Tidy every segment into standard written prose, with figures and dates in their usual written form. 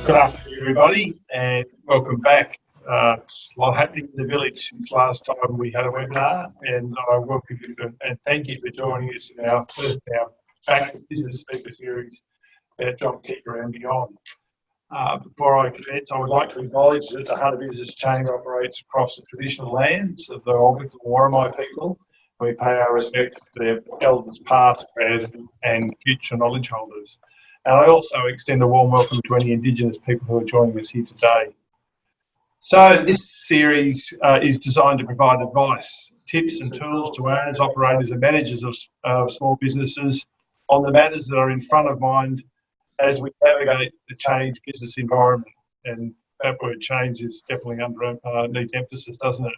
Good afternoon, everybody, and welcome back. It's a lot happening in the village since last time we had a webinar, and I welcome you and thank you for joining us in our first Back to Business Speaker Series about JobKeeper and Beyond. Before I commence, I would like to acknowledge that the Hunter Business Chamber operates across the traditional lands of the Ogden and Worimi people. We pay our respects to their elders past, present and future knowledge holders. And I also extend a warm welcome to any Indigenous people who are joining us here today. So this series is designed to provide advice, tips and tools to owners, operators and managers of small businesses on the matters that are in front of mind as we navigate the changed business environment. And that word change is definitely needs emphasis, doesn't it?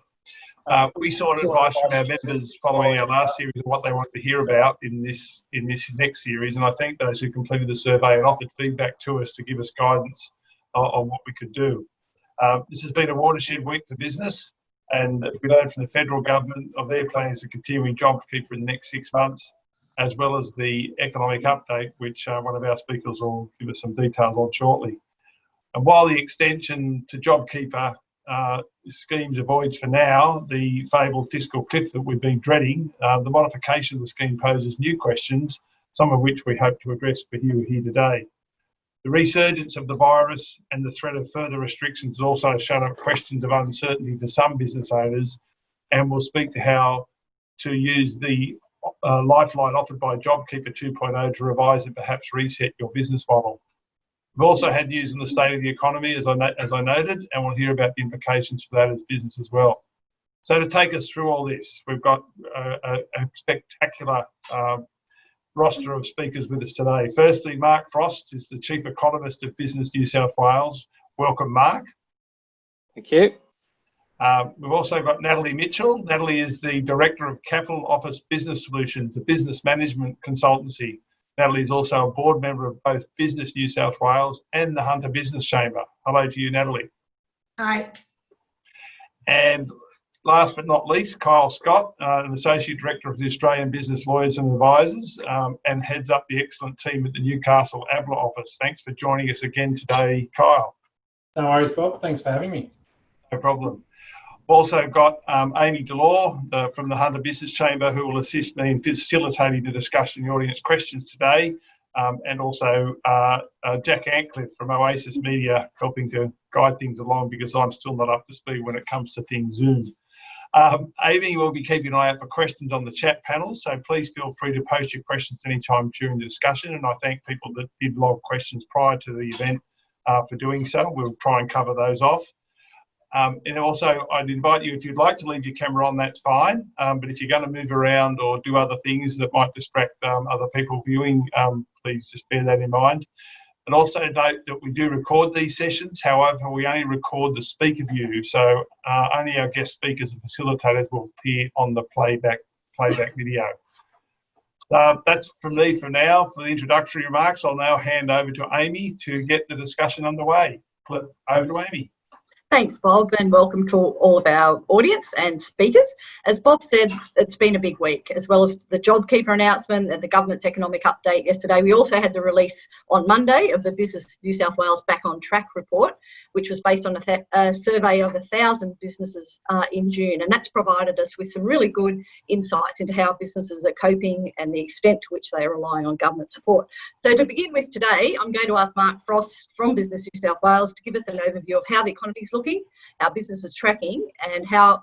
We sought advice from our members following our last series of what they wanted to hear about in this next series, and I thank those who completed the survey and offered feedback to us to give us guidance on what we could do. This has been a watershed week for business, and we learned from the federal government of their plans to continue JobKeeper in the next 6 months, as well as the economic update, which one of our speakers will give us some details on shortly. And while the extension to JobKeeper schemes avoids for now the fabled fiscal cliff that we've been dreading, the modification of the scheme poses new questions, some of which we hope to address for you here today. The resurgence of the virus and the threat of further restrictions also shown up questions of uncertainty for some business owners, and we'll speak to how to use the lifeline offered by JobKeeper 2.0 to revise and perhaps reset your business model. We've also had news on the state of the economy, as I noted, and we'll hear about the implications for that as business as well. So to take us through all this, we've got a spectacular roster of speakers with us today. Firstly, Mark Frost is the Chief Economist of Business New South Wales. Welcome, Mark. Thank you. We've also got Natalie Mitchell. Natalie is the Director of Capital Office Business Solutions, a business management consultancy. Natalie is also a board member of both Business New South Wales and the Hunter Business Chamber. Hello to you, Natalie. Hi. And last but not least, Kyle Scott, an Associate Director of the Australian Business Lawyers and Advisors, and heads up the excellent team at the Newcastle ABLA office. Thanks for joining us again today, Kyle. No worries, Bob. Thanks for having me. No problem. Also got Amy Delore from the Hunter Business Chamber, who will assist me in facilitating the discussion and the audience questions today, and also Jack Ancliffe from Oasis Media, helping to guide things along because I'm still not up to speed when it comes to things Zoom. Amy will be keeping an eye out for questions on the chat panel, so please feel free to post your questions anytime during the discussion, and I thank people that did log questions prior to the event for doing so. We'll try and cover those off. And also, I'd invite you, if you'd like to leave your camera on, that's fine. But if you're going to move around or do other things that might distract other people viewing, please just bear that in mind. And also note that we do record these sessions. However, we only record the speaker view. So only our guest speakers and facilitators will appear on the playback video. That's from me for now. For the introductory remarks, I'll now hand over to Amy to get the discussion underway. Over to Amy. Thanks, Bob, and welcome to all of our audience and speakers. As Bob said, it's been a big week, as well as the JobKeeper announcement and the government's economic update yesterday. We also had the release on Monday of the Business New South Wales Back on Track report, which was based on a survey of 1,000 businesses in June, and that's provided us with some really good insights into how businesses are coping and the extent to which they are relying on government support. So to begin with today, I'm going to ask Mark Frost from Business New South Wales to give us an overview of how the economy is looking, our business is tracking, and how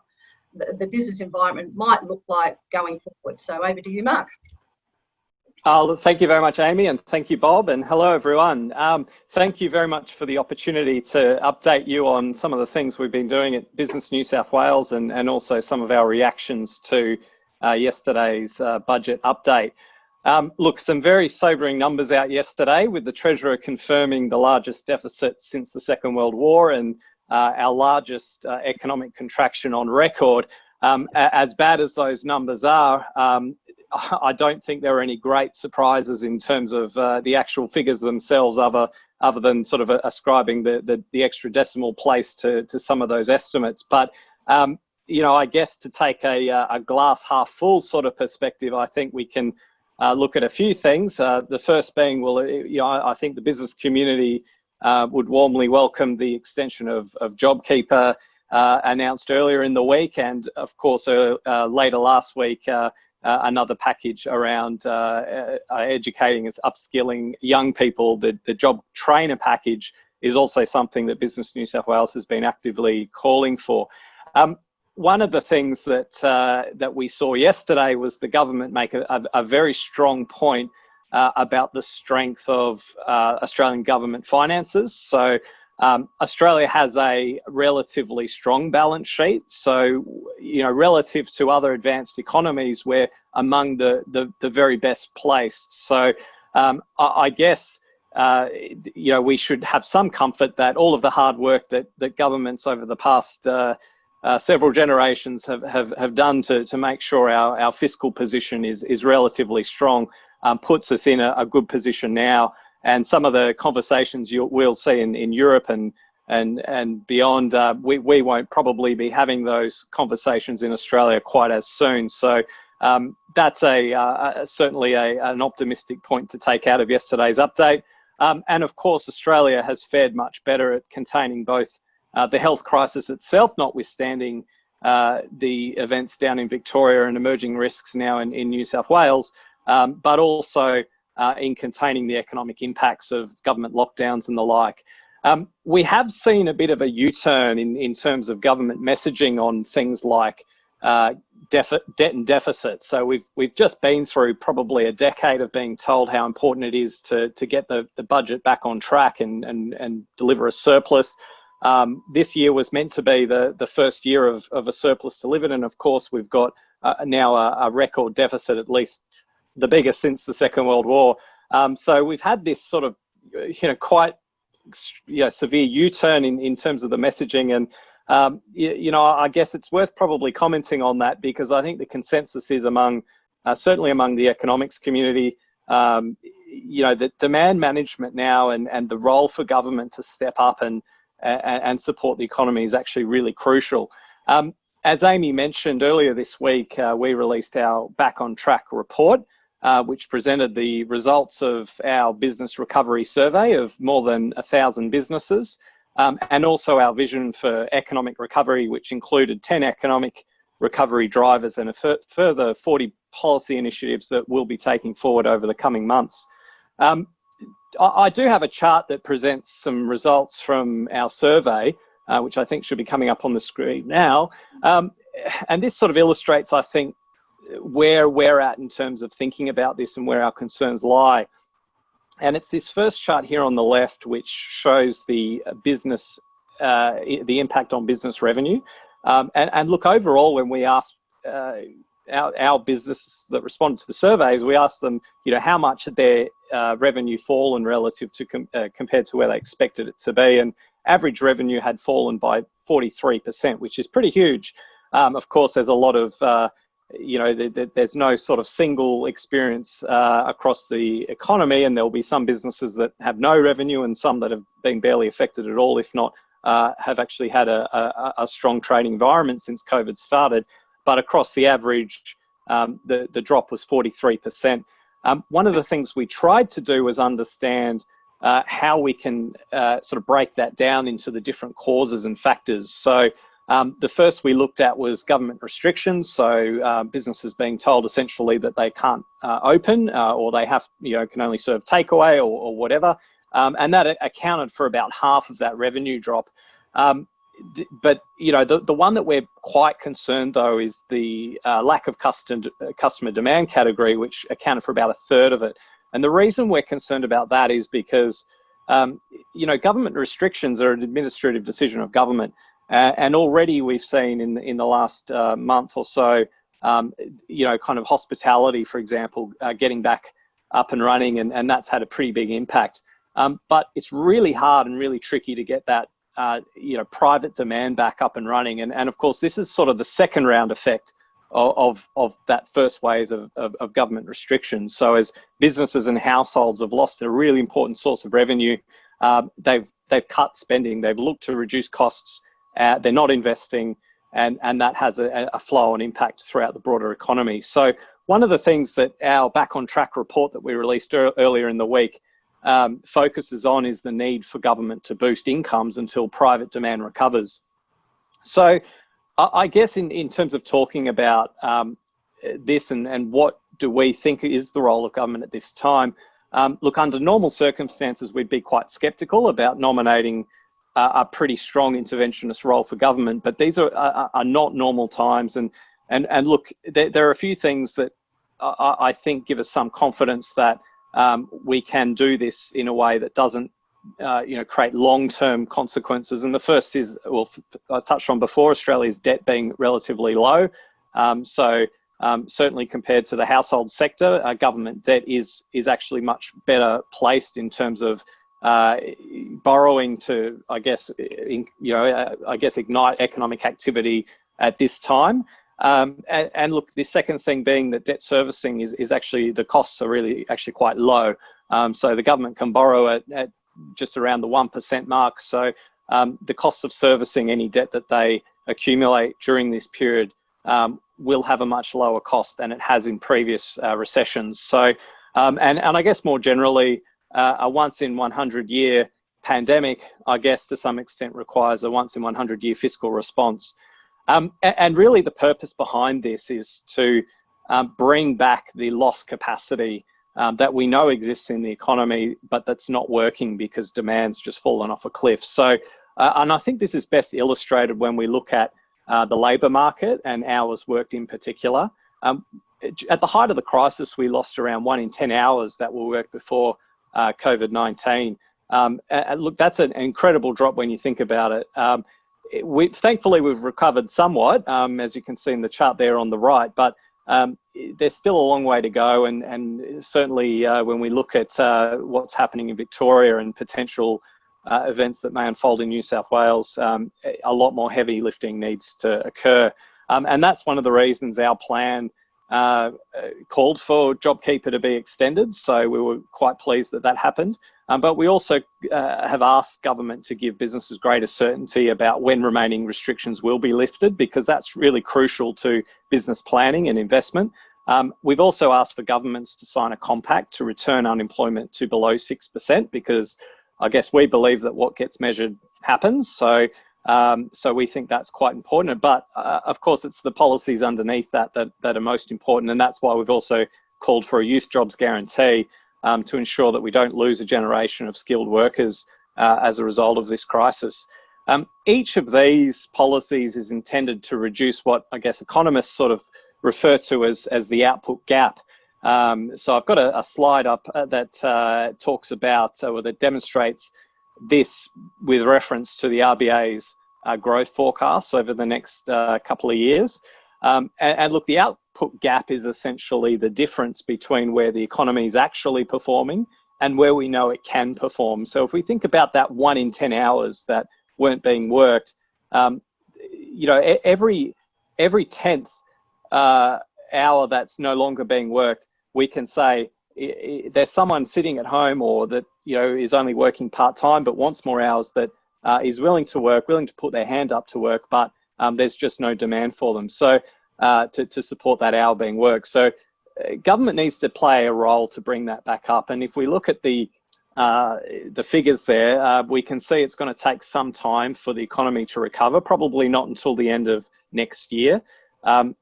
the business environment might look like going forward. So over to you, Mark. Thank you very much, Amy, and thank you, Bob, and hello, everyone. Thank you very much for the opportunity to update you on some of the things we've been doing at Business New South Wales and also some of our reactions to yesterday's budget update. Look, some very sobering numbers out yesterday, with the Treasurer confirming the largest deficit since the Second World War and our largest economic contraction on record. As bad as those numbers are, I don't think there are any great surprises in terms of the actual figures themselves, other than sort of ascribing the extra decimal place to some of those estimates. But you know, I guess to take a glass half full sort of perspective, I think we can look at a few things. The first being, well, you know, I think the business community would warmly welcome the extension of JobKeeper announced earlier in the week, and of course later last week another package around educating and upskilling young people. The job trainer package is also something that Business New South Wales has been actively calling for. One of the things that we saw yesterday was the government make a very strong point about the strength of Australian government finances. So Australia has a relatively strong balance sheet. So, relative to other advanced economies, we're among the very best placed. So I guess, we should have some comfort that all of the hard work that governments over the past several generations have done to make sure our fiscal position is relatively strong puts us in a good position now. And some of the conversations we'll see in Europe and beyond, we won't probably be having those conversations in Australia quite as soon. So that's certainly an optimistic point to take out of yesterday's update. And of course, Australia has fared much better at containing both the health crisis itself, notwithstanding the events down in Victoria and emerging risks now in New South Wales, but also in containing the economic impacts of government lockdowns and the like. We have seen a bit of a U-turn in terms of government messaging on things like debt and deficit. So we've just been through probably a decade of being told how important it is to get the budget back on track and deliver a surplus. This year was meant to be the first year of a surplus delivered, and of course we've got now a record deficit, at least the biggest since the Second World War. So we've had this sort of, quite severe U-turn in terms of the messaging. And, I guess it's worth probably commenting on that, because I think the consensus is certainly among the economics community, that demand management now and the role for government to step up and support the economy is actually really crucial. As Amy mentioned earlier this week, we released our Back on Track report, which presented the results of our business recovery survey of more than 1,000 businesses, and also our vision for economic recovery, which included 10 economic recovery drivers and a further 40 policy initiatives that we'll be taking forward over the coming months. I do have a chart that presents some results from our survey, which I think should be coming up on the screen now. And this sort of illustrates, I think, where we're at in terms of thinking about this and where our concerns lie. And it's this first chart here on the left, which shows the business, the impact on business revenue. And look, overall, when we asked our businesses that responded to the surveys, we asked them, how much had their revenue fallen relative to compared to where they expected it to be. And average revenue had fallen by 43%, which is pretty huge. Of course, there's a lot of there's no sort of single experience across the economy, and there'll be some businesses that have no revenue and some that have been barely affected at all, if not have actually had a strong trading environment since COVID started. But across the average, the drop was 43%. One of the things we tried to do was understand how we can sort of break that down into the different causes and factors. So the first we looked at was government restrictions. So businesses being told essentially that they can't open or they have, can only serve takeaway or whatever. And that accounted for about half of that revenue drop. But, the one that we're quite concerned, though, is the lack of customer demand category, which accounted for about a third of it. And the reason we're concerned about that is because, government restrictions are an administrative decision of government. And already we've seen in the last month or so, kind of hospitality, for example, getting back up and running, and that's had a pretty big impact. But it's really hard and really tricky to get that, private demand back up and running. And of course, this is sort of the second round effect of that first wave of government restrictions. So as businesses and households have lost a really important source of revenue, they've cut spending, they've looked to reduce costs, they're not investing, and that has a flow-on impact throughout the broader economy. So one of the things that our Back on Track report that we released earlier in the week focuses on is the need for government to boost incomes until private demand recovers. So I guess in terms of talking about this and what do we think is the role of government at this time, look, under normal circumstances, we'd be quite sceptical about nominating a pretty strong interventionist role for government, but these are not normal times. And look, there are a few things that I think give us some confidence that we can do this in a way that doesn't create long-term consequences. And the first is, well, I touched on before, Australia's debt being relatively low. Certainly compared to the household sector, government debt is actually much better placed in terms of borrowing to, I guess, ignite economic activity at this time. And look, the second thing being that debt servicing is actually, the costs are really actually quite low. So the government can borrow at just around the 1% mark. So the cost of servicing any debt that they accumulate during this period will have a much lower cost than it has in previous recessions. So, and I guess more generally, a once in 100 year pandemic, I guess to some extent requires a once in 100 year fiscal response. And really the purpose behind this is to bring back the lost capacity that we know exists in the economy, but that's not working because demand's just fallen off a cliff. So, and I think this is best illustrated when we look at the labour market and hours worked in particular. At the height of the crisis, we lost around 1 in 10 hours that were worked before COVID-19. And look, that's an incredible drop when you think about it. Thankfully, we've recovered somewhat, as you can see in the chart there on the right, but there's still a long way to go. And certainly when we look at what's happening in Victoria and potential events that may unfold in New South Wales, a lot more heavy lifting needs to occur. And that's one of the reasons our plan called for JobKeeper to be extended. So we were quite pleased that that happened. But we also have asked government to give businesses greater certainty about when remaining restrictions will be lifted, because that's really crucial to business planning and investment. We've also asked for governments to sign a compact to return unemployment to below 6%, because I guess we believe that what gets measured happens. So we think that's quite important. But of course, it's the policies underneath that are most important. And that's why we've also called for a youth jobs guarantee to ensure that we don't lose a generation of skilled workers as a result of this crisis. Each of these policies is intended to reduce what I guess economists sort of refer to as the output gap. So I've got a slide up that talks about, or that demonstrates this with reference to the RBA's growth forecasts over the next couple of years. And look, the output gap is essentially the difference between where the economy is actually performing and where we know it can perform. So if we think about that 1 in 10 hours that weren't being worked, every 10th hour that's no longer being worked, we can say there's someone sitting at home, or that is only working part-time but wants more hours, that is willing to work, willing to put their hand up to work, but there's just no demand for them. So to support that hour being worked. So government needs to play a role to bring that back up. And if we look at the figures there, we can see it's going to take some time for the economy to recover, probably not until the end of next year. The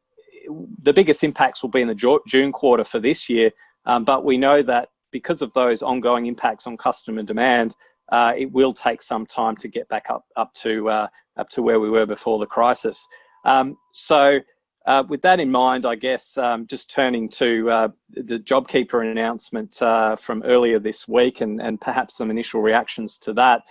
biggest impacts will be in the June quarter for this year, but we know that because of those ongoing impacts on customer demand, it will take some time to get back up to where we were before the crisis. So with that in mind, I guess just turning to the JobKeeper announcement from earlier this week, and perhaps some initial reactions to that.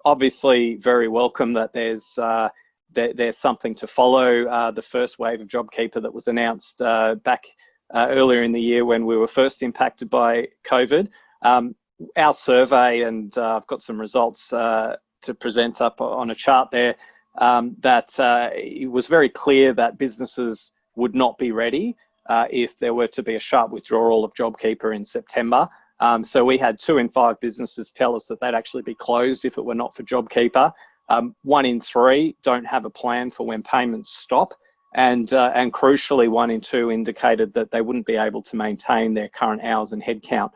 Obviously, very welcome that there's something to follow the first wave of JobKeeper that was announced back earlier in the year when we were first impacted by COVID. Our survey, and I've got some results to present up on a chart there, that it was very clear that businesses would not be ready if there were to be a sharp withdrawal of JobKeeper in September. So we had 2 in 5 businesses tell us that they'd actually be closed if it were not for JobKeeper. 1 in 3 don't have a plan for when payments stop. And crucially, 1 in 2 indicated that they wouldn't be able to maintain their current hours and headcount.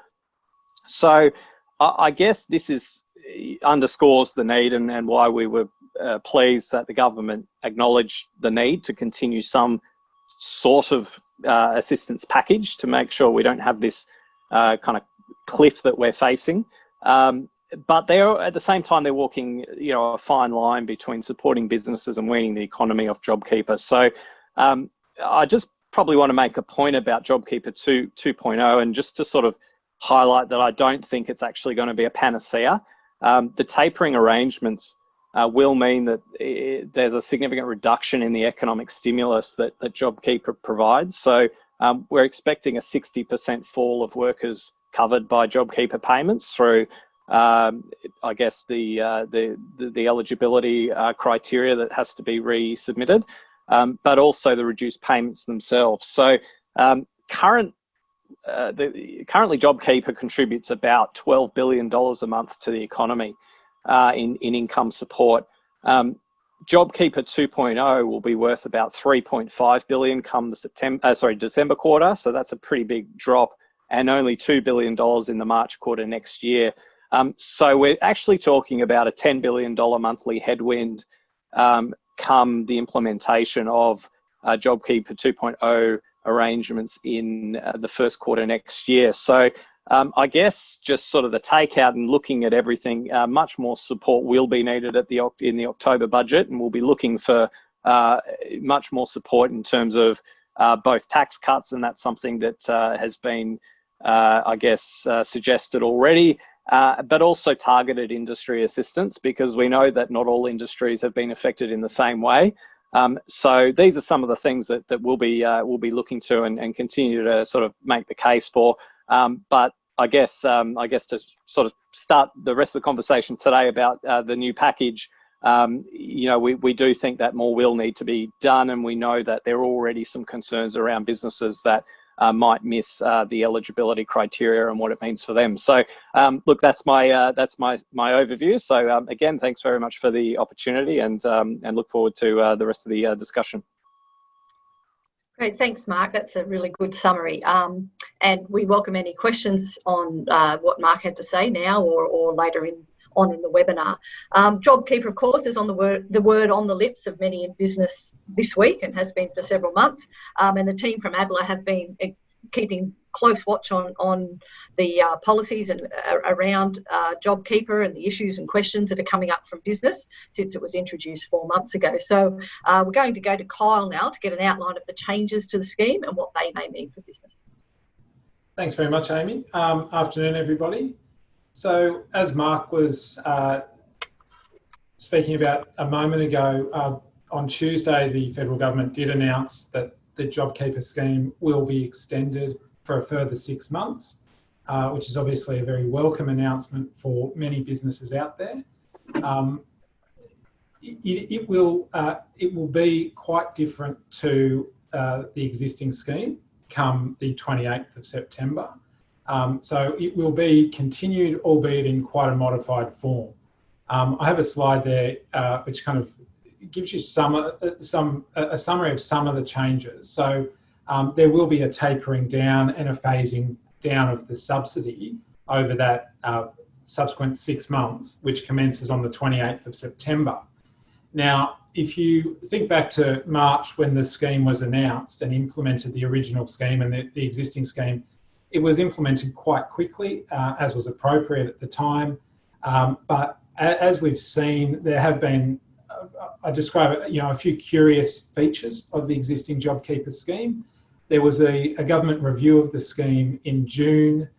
So I guess this underscores the need and why we were pleased that the government acknowledged the need to continue some sort of assistance package to make sure we don't have this kind of cliff that we're facing. But they're at the same time they're walking, a fine line between supporting businesses and weaning the economy off JobKeeper. So I just probably want to make a point about JobKeeper 2.0 and just to sort of highlight that I don't think it's actually going to be a panacea. The tapering arrangements will mean that there's a significant reduction in the economic stimulus that JobKeeper provides. So we're expecting a 60% fall of workers covered by JobKeeper payments through, I guess, the eligibility criteria that has to be resubmitted, but also the reduced payments themselves. So currently JobKeeper contributes about $12 billion a month to the economy in income support. JobKeeper 2.0 will be worth about $3.5 billion come the December quarter. So that's a pretty big drop, and only $2 billion in the March quarter next year. So we're actually talking about a $10 billion monthly headwind come the implementation of JobKeeper 2.0 arrangements in the first quarter next year. So I guess just sort of the takeout and looking at everything, much more support will be needed in the October budget, and we'll be looking for much more support in terms of both tax cuts, and that's something that has been, I guess, suggested already, but also targeted industry assistance, because we know that not all industries have been affected in the same way. So these are some of the things that we'll be looking to and continue to sort of make the case for. But I guess to sort of start the rest of the conversation today about the new package, we do think that more will need to be done, and we know that there are already some concerns around businesses that might miss the eligibility criteria and what it means for them. So look, that's my overview. So again, thanks very much for the opportunity, and look forward to the rest of the discussion. Great, thanks, Mark. That's a really good summary. And we welcome any questions on what Mark had to say now or later on in the webinar. JobKeeper, of course, is on the word on the lips of many in business this week and has been for several months. And the team from ABLA have been keeping close watch on the policies and around JobKeeper and the issues and questions that are coming up from business since it was introduced 4 months ago. So we're going to go to Kyle now to get an outline of the changes to the scheme and what they may mean for business. Thanks very much, Amy. Afternoon, everybody. So as Mark was speaking about a moment ago, on Tuesday, the federal government did announce that the JobKeeper scheme will be extended for a further 6 months, which is obviously a very welcome announcement for many businesses out there. It will be quite different to the existing scheme come the 28th of September. So it will be continued, albeit in quite a modified form. I have a slide there which kind of gives you a summary of some of the changes. So there will be a tapering down and a phasing down of the subsidy over that subsequent 6 months, which commences on the 28th of September. Now, if you think back to March when the scheme was announced and implemented, the original scheme and the existing scheme, it was implemented quite quickly, as was appropriate at the time. But as we've seen, there have been, I describe it, a few curious features of the existing JobKeeper scheme. There was a government review of the scheme in June,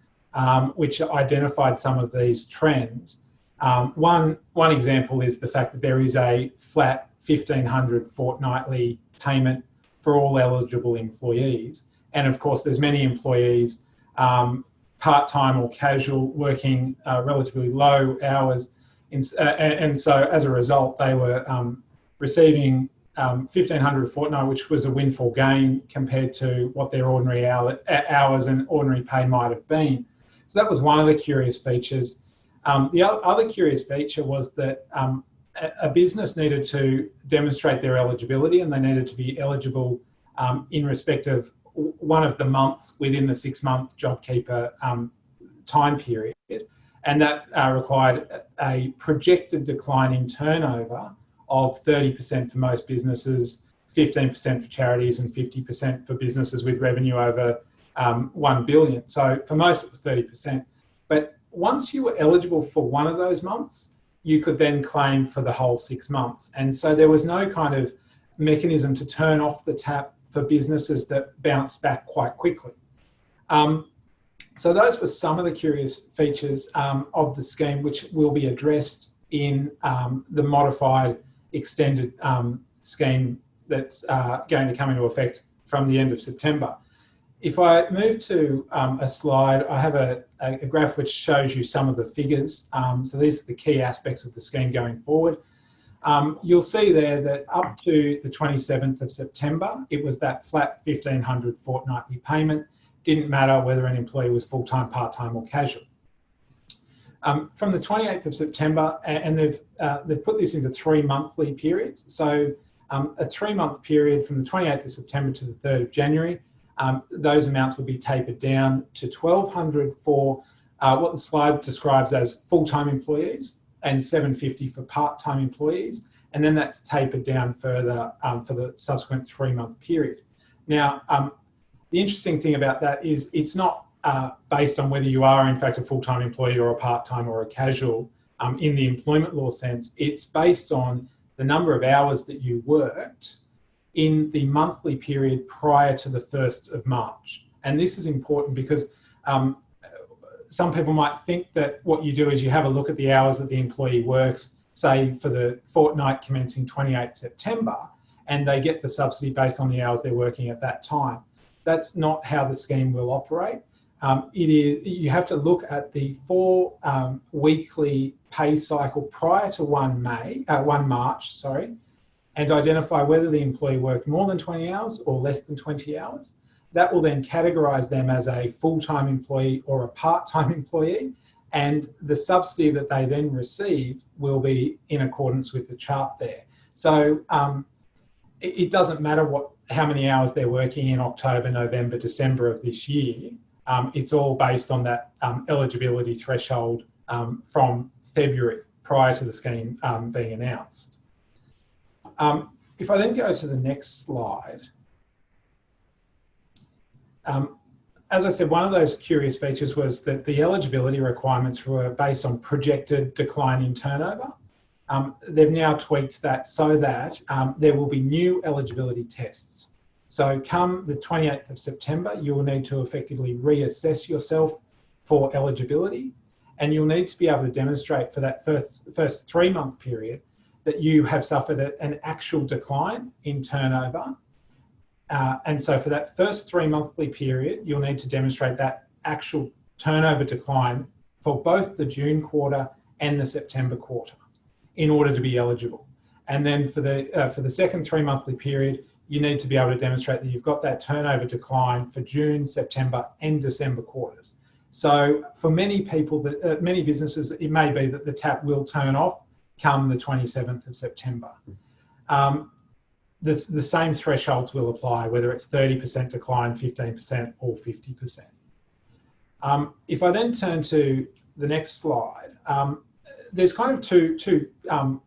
which identified some of these trends. One example is the fact that there is a flat $1,500 fortnightly payment for all eligible employees. And of course, there's many employees, part-time or casual, working relatively low hours. And so as a result, they were receiving $1,500 a fortnight, which was a windfall gain compared to what their ordinary hours and ordinary pay might have been. So that was one of the curious features. The other curious feature was that a business needed to demonstrate their eligibility, and they needed to be eligible in respect of one of the months within the 6 month JobKeeper time period. and that required a projected decline in turnover of 30% for most businesses, 15% for charities, and 50% for businesses with revenue over 1 billion. So for most, it was 30%. But once you were eligible for one of those months, you could then claim for the whole 6 months. And so there was no kind of mechanism to turn off the tap for businesses that bounced back quite quickly. So those were some of the curious features of the scheme, which will be addressed in the modified extended scheme that's going to come into effect from the end of September. If I move to a slide, I have a graph which shows you some of the figures. So these are the key aspects of the scheme going forward. You'll see there that up to the 27th of September, it was that flat 1,500 fortnightly payment. Didn't matter whether an employee was full-time, part-time or casual. From the 28th of September, and they've put this into 3 monthly periods. So a 3-month period from the 28th of September to the 3rd of January, those amounts would be tapered down to 1,200 for what the slide describes as full-time employees and 750 for part-time employees. And then that's tapered down further for the subsequent 3-month period. Now, the interesting thing about that is it's not based on whether you are in fact a full-time employee or a part-time or a casual in the employment law sense. It's based on the number of hours that you worked in the monthly period prior to the 1st of March. And this is important because some people might think that what you do is you have a look at the hours that the employee works, say for the fortnight commencing 28 September, and they get the subsidy based on the hours they're working at that time. That's not how the scheme will operate. You have to look at the 4 weekly pay cycle prior to 1 March, and identify whether the employee worked more than 20 hours or less than 20 hours. That will then categorise them as a full-time employee or a part-time employee, and the subsidy that they then receive will be in accordance with the chart there. So it doesn't matter how many hours they're working in October, November, December of this year. It's all based on that eligibility threshold from February prior to the scheme being announced. If I then go to the next slide, as I said, one of those curious features was that the eligibility requirements were based on projected decline in turnover. They've now tweaked that so that there will be new eligibility tests. So come the 28th of September, you will need to effectively reassess yourself for eligibility, and you'll need to be able to demonstrate for that first 3-month period that you have suffered an actual decline in turnover. And so for that first 3-monthly period, you'll need to demonstrate that actual turnover decline for both the June quarter and the September quarter in order to be eligible. And then for the second 3-monthly period, you need to be able to demonstrate that you've got that turnover decline for June, September and December quarters. So for many people, many businesses, it may be that the tap will turn off come the 27th of September. The same thresholds will apply, whether it's 30% decline, 15% or 50%. If I then turn to the next slide, there's kind of two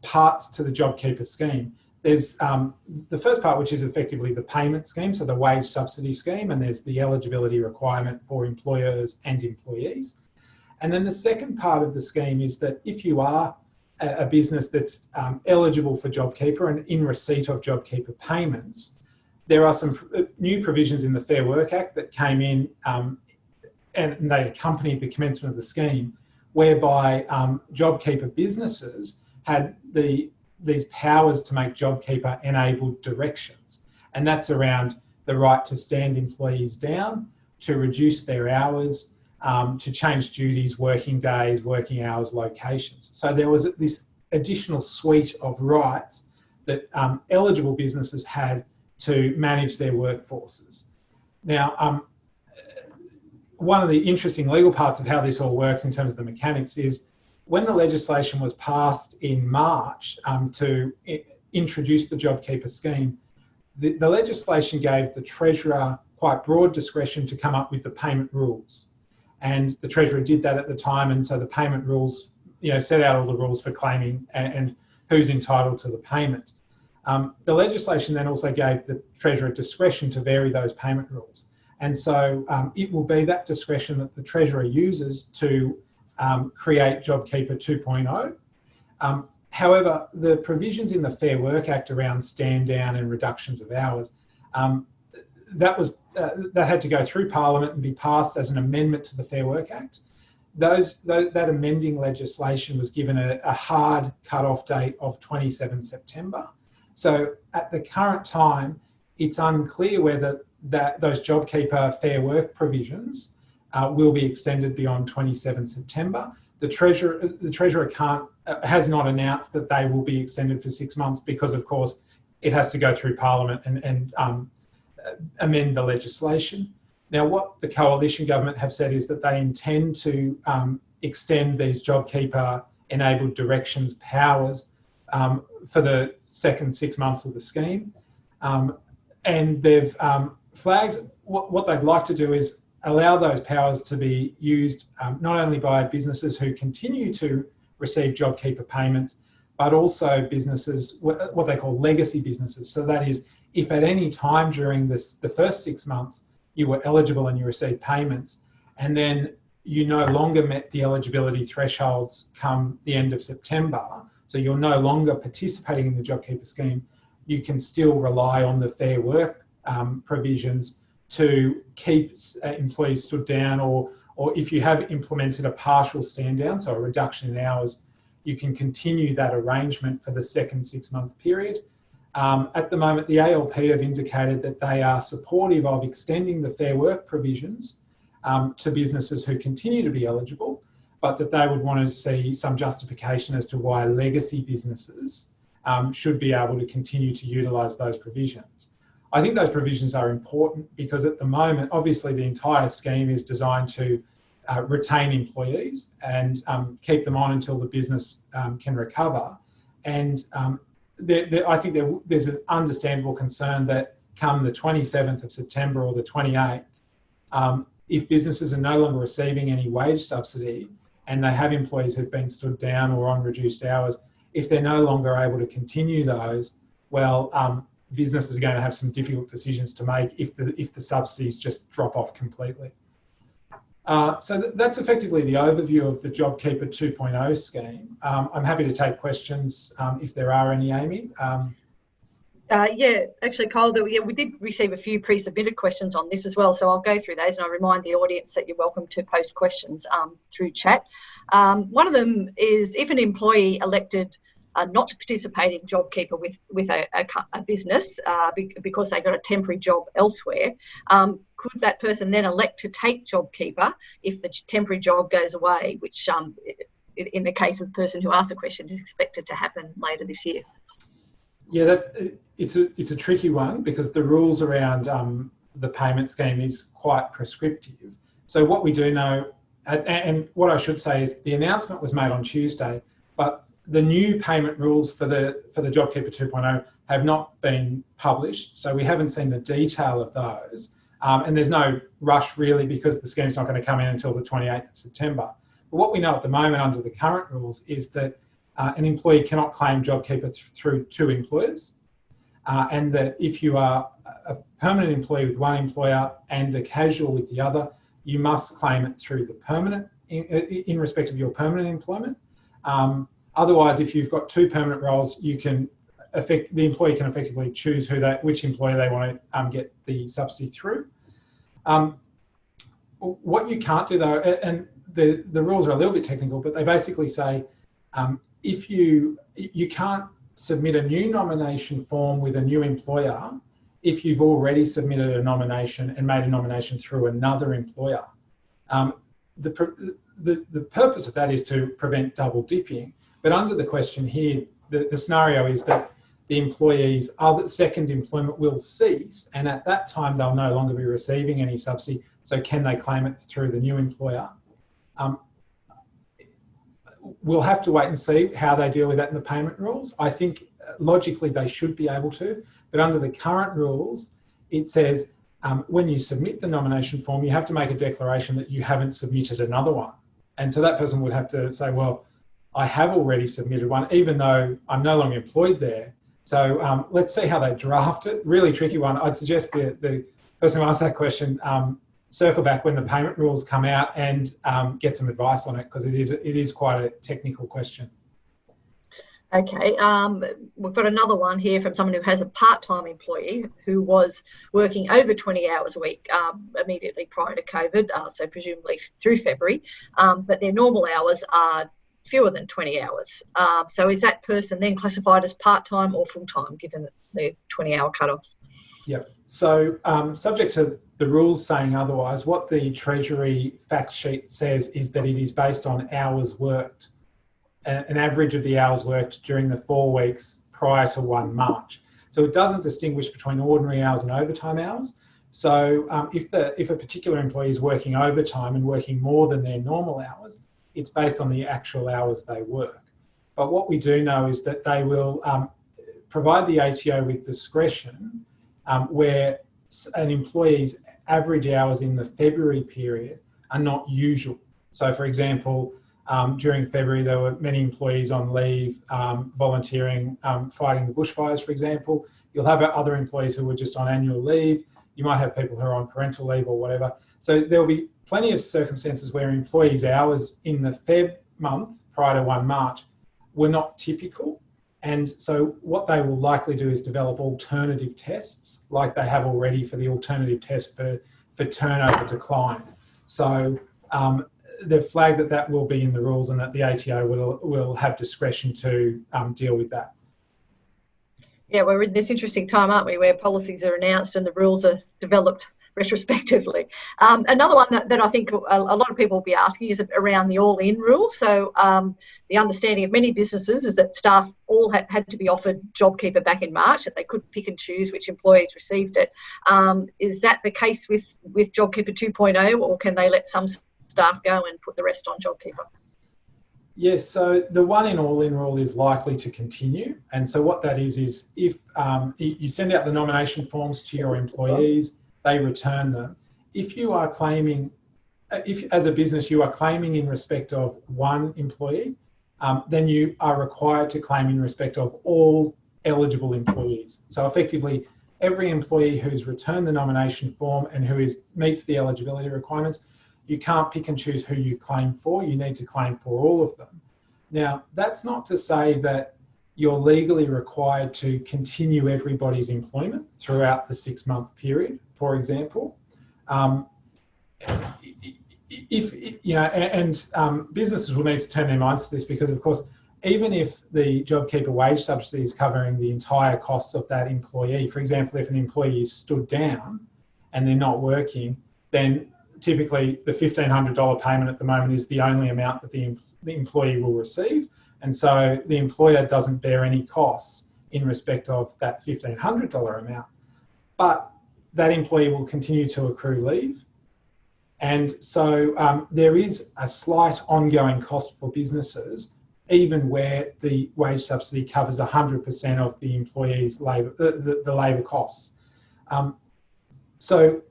parts to the JobKeeper scheme. There's the first part, which is effectively the payment scheme, so the wage subsidy scheme, and there's the eligibility requirement for employers and employees. And then the second part of the scheme is that if you are a business that's eligible for JobKeeper and in receipt of JobKeeper payments, there are some new provisions in the Fair Work Act that came in and they accompanied the commencement of the scheme, whereby JobKeeper businesses had these powers to make JobKeeper-enabled directions. And that's around the right to stand employees down, to reduce their hours, to change duties, working days, working hours, locations. So there was this additional suite of rights that eligible businesses had to manage their workforces. Now, one of the interesting legal parts of how this all works in terms of the mechanics is when the legislation was passed in March to introduce the JobKeeper scheme, the legislation gave the Treasurer quite broad discretion to come up with the payment rules. And the Treasurer did that at the time, and so the payment rules, set out all the rules for claiming and who's entitled to the payment. The legislation then also gave the Treasurer discretion to vary those payment rules. And so it will be that discretion that the Treasurer uses to create JobKeeper 2.0. However, the provisions in the Fair Work Act around stand down and reductions of hours, that had to go through Parliament and be passed as an amendment to the Fair Work Act. That amending legislation was given a hard cut-off date of 27 September. So at the current time, it's unclear whether those JobKeeper Fair Work provisions will be extended beyond 27 September. The Treasurer has not announced that they will be extended for 6 months because, of course, it has to go through Parliament and amend the legislation. Now, what the coalition government have said is that they intend to extend these JobKeeper-enabled directions powers for the second 6 months of the scheme. And they've flagged what they'd like to do is allow those powers to be used not only by businesses who continue to receive JobKeeper payments, but also businesses, what they call legacy businesses. So that is, if at any time during the first 6 months you were eligible and you received payments, and then you no longer met the eligibility thresholds come the end of September, so you're no longer participating in the JobKeeper scheme, you can still rely on the Fair Work provisions to keep employees stood down, or if you have implemented a partial stand down, so a reduction in hours, you can continue that arrangement for the second 6 month period. At the moment, the ALP have indicated that they are supportive of extending the Fair Work provisions to businesses who continue to be eligible, but that they would want to see some justification as to why legacy businesses should be able to continue to utilise those provisions. I think those provisions are important because at the moment, obviously the entire scheme is designed to retain employees and keep them on until the business can recover. And I think there's an understandable concern that come the 27th of September or the 28th, if businesses are no longer receiving any wage subsidy and they have employees who've been stood down or on reduced hours, if they're no longer able to continue those, well, businesses are going to have some difficult decisions to make if the subsidies just drop off completely. So that's effectively the overview of the JobKeeper 2.0 scheme. I'm happy to take questions if there are any, Amy. Yeah, actually, Kyle, we did receive a few pre-submitted questions on this as well, so I'll go through those and I remind the audience that you're welcome to post questions through chat. One of them is, if an employee elected not to participate in JobKeeper with a business because they got a temporary job elsewhere, could that person then elect to take JobKeeper if the temporary job goes away, which in the case of the person who asked the question is expected to happen later this year? Yeah, it's a tricky one because the rules around the payment scheme is quite prescriptive. So what we do know, and what I should say is the announcement was made on Tuesday, but the new payment rules for the JobKeeper 2.0 have not been published, so we haven't seen the detail of those. And there's no rush really because the scheme's not going to come in until the 28th of September. But what we know at the moment under the current rules is that an employee cannot claim JobKeeper through two employers, and that if you are a permanent employee with one employer and a casual with the other, you must claim it through the permanent, in respect of your permanent employment. Otherwise, if you've got two permanent roles, the employee can effectively choose which employer they want to get the subsidy through. What you can't do though, and the rules are a little bit technical, but they basically say if you can't submit a new nomination form with a new employer if you've already submitted a nomination and made a nomination through another employer. The purpose of that is to prevent double dipping. But under the question here, the scenario is that the employee's second employment will cease, and at that time they'll no longer be receiving any subsidy. So can they claim it through the new employer? We'll have to wait and see how they deal with that in the payment rules. I think logically they should be able to, but under the current rules, it says when you submit the nomination form, you have to make a declaration that you haven't submitted another one. And so that person would have to say, well, I have already submitted one, even though I'm no longer employed there. So let's see how they draft it. Really tricky one. I'd suggest the person who asked that question circle back when the payment rules come out and get some advice on it, because it is quite a technical question. Okay, we've got another one here from someone who has a part-time employee who was working over 20 hours a week immediately prior to COVID, so presumably through February, but their normal hours are fewer than 20 hours. So is that person then classified as part-time or full-time, given the 20-hour cutoff? Yep. So subject to the rules saying otherwise, what the Treasury fact sheet says is that it is based on hours worked, an average of the hours worked during the 4 weeks prior to 1 March. So it doesn't distinguish between ordinary hours and overtime hours. So if a particular employee is working overtime and working more than their normal hours, it's based on the actual hours they work. But what we do know is that they will provide the ATO with discretion where an employee's average hours in the February period are not usual. So for example, during February, there were many employees on leave, volunteering, fighting the bushfires, for example. You'll have other employees who were just on annual leave. You might have people who are on parental leave or whatever. So there'll be plenty of circumstances where employees' hours in the Feb month prior to 1 March were not typical. And so what they will likely do is develop alternative tests, like they have already for the alternative test for turnover decline. So they've flagged that will be in the rules and that the ATO will have discretion to deal with that. Yeah, we're in this interesting time, aren't we, where policies are announced and the rules are developed retrospectively. Another one that I think a lot of people will be asking is around the all-in rule. So the understanding of many businesses is that staff all had to be offered JobKeeper back in March, that they couldn't pick and choose which employees received it. Is that the case with JobKeeper 2.0, or can they let some staff go and put the rest on JobKeeper? Yes, so the one in all-in rule is likely to continue. And so what that is if you send out the nomination forms to your employees, they return them. If you are claiming, if as a business you are claiming in respect of one employee, then you are required to claim in respect of all eligible employees. So effectively, every employee who's returned the nomination form and who meets the eligibility requirements, you can't pick and choose who you claim for. You need to claim for all of them. Now, that's not to say that you're legally required to continue everybody's employment throughout the 6-month period, for example. Businesses will need to turn their minds to this because, of course, even if the JobKeeper wage subsidy is covering the entire costs of that employee, for example, if an employee is stood down and they're not working, then typically the $1,500 payment at the moment is the only amount that the employee will receive. And so the employer doesn't bear any costs in respect of that $1,500 amount. But that employee will continue to accrue leave. And so there is a slight ongoing cost for businesses, even where the wage subsidy covers 100% of the employee's labour, the labour costs. So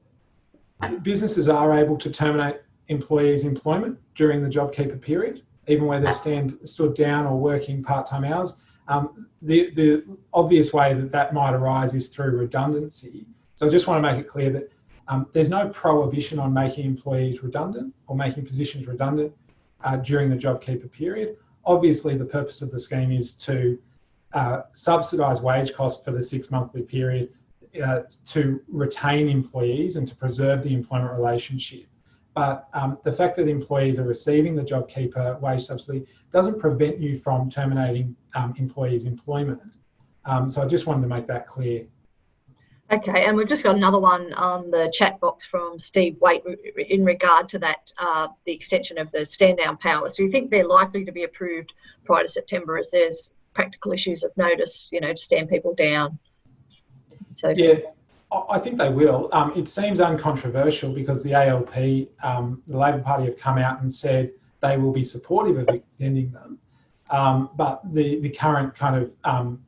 businesses are able to terminate employees' employment during the JobKeeper period, even where they're stood down or working part-time hours. The obvious way that might arise is through redundancy. So I just want to make it clear that there's no prohibition on making employees redundant or making positions redundant during the JobKeeper period. Obviously, the purpose of the scheme is to subsidise wage costs for the 6-monthly period to retain employees and to preserve the employment relationship. But the fact that employees are receiving the JobKeeper wage subsidy doesn't prevent you from terminating employees' employment. So I just wanted to make that clear. Okay, and we've just got another one on the chat box from Steve Waite in regard to that, the extension of the stand-down powers. Do you think they're likely to be approved prior to September, as there's practical issues of notice, to stand people down? So yeah, I think they will. It seems uncontroversial because the ALP, the Labor Party, have come out and said they will be supportive of extending them. But the current kind of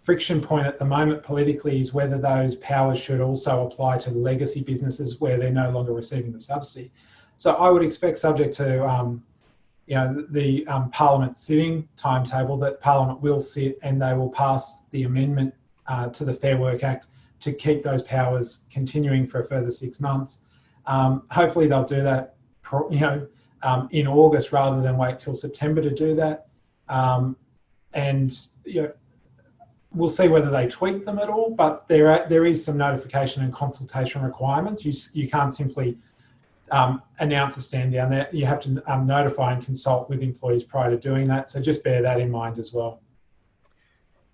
friction point at the moment politically is whether those powers should also apply to legacy businesses where they're no longer receiving the subsidy. So I would expect, subject to the Parliament sitting timetable, that Parliament will sit and they will pass the amendment to the Fair Work Act to keep those powers continuing for a further 6 months. Hopefully they'll do that in August rather than wait till September to do that. We'll see whether they tweak them at all, but there is some notification and consultation requirements. You can't simply announce a stand down there. You have to notify and consult with employees prior to doing that. So just bear that in mind as well.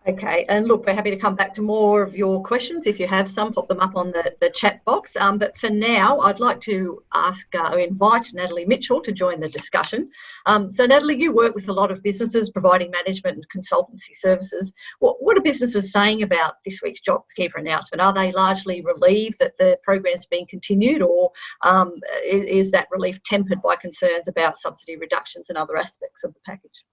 Okay, and look, we're happy to come back to more of your questions. If you have some, pop them up on the chat box. But for now, I'd like to invite Natalie Mitchell to join the discussion. So Natalie, you work with a lot of businesses providing management and consultancy services. What are businesses saying about this week's JobKeeper announcement? Are they largely relieved that the program's being continued, or is that relief tempered by concerns about subsidy reductions and other aspects of the package?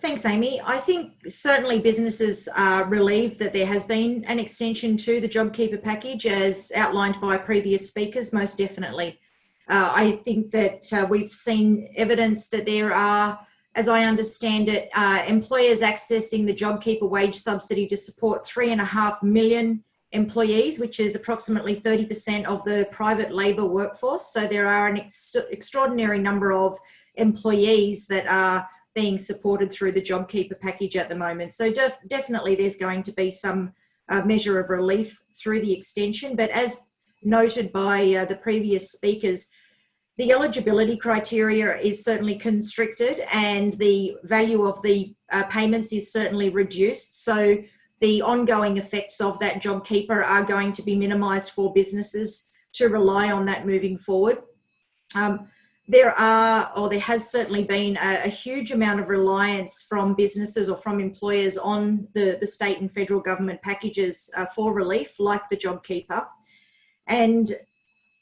Thanks, Amy. I think certainly businesses are relieved that there has been an extension to the JobKeeper package as outlined by previous speakers, most definitely. I think that we've seen evidence that there are, as I understand it, employers accessing the JobKeeper wage subsidy to support 3.5 million employees, which is approximately 30% of the private labour workforce. So there are an extraordinary number of employees that are being supported through the JobKeeper package at the moment. So definitely there's going to be some measure of relief through the extension. But as noted by the previous speakers, the eligibility criteria is certainly constricted and the value of the payments is certainly reduced. So the ongoing effects of that JobKeeper are going to be minimised for businesses to rely on that moving forward. There has certainly been a huge amount of reliance from businesses or from employers on the state and federal government packages for relief, like the JobKeeper. And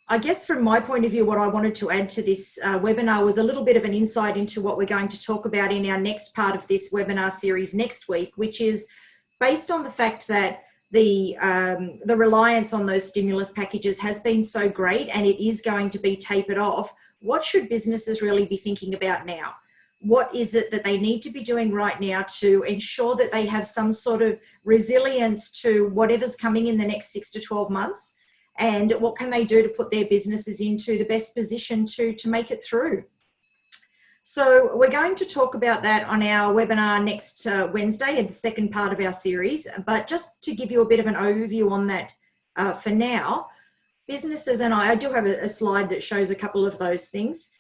I guess from my point of view, what I wanted to add to this webinar was a little bit of an insight into what we're going to talk about in our next part of this webinar series next week, which is based on the fact that the reliance on those stimulus packages has been so great and it is going to be tapered off. What should businesses really be thinking about now? What is it that they need to be doing right now to ensure that they have some sort of resilience to whatever's coming in the next 6 to 12 months? And what can they do to put their businesses into the best position to make it through? So we're going to talk about that on our webinar next Wednesday in the second part of our series. But just to give you a bit of an overview on that for now, businesses, and I do have a slide that shows a couple of those things.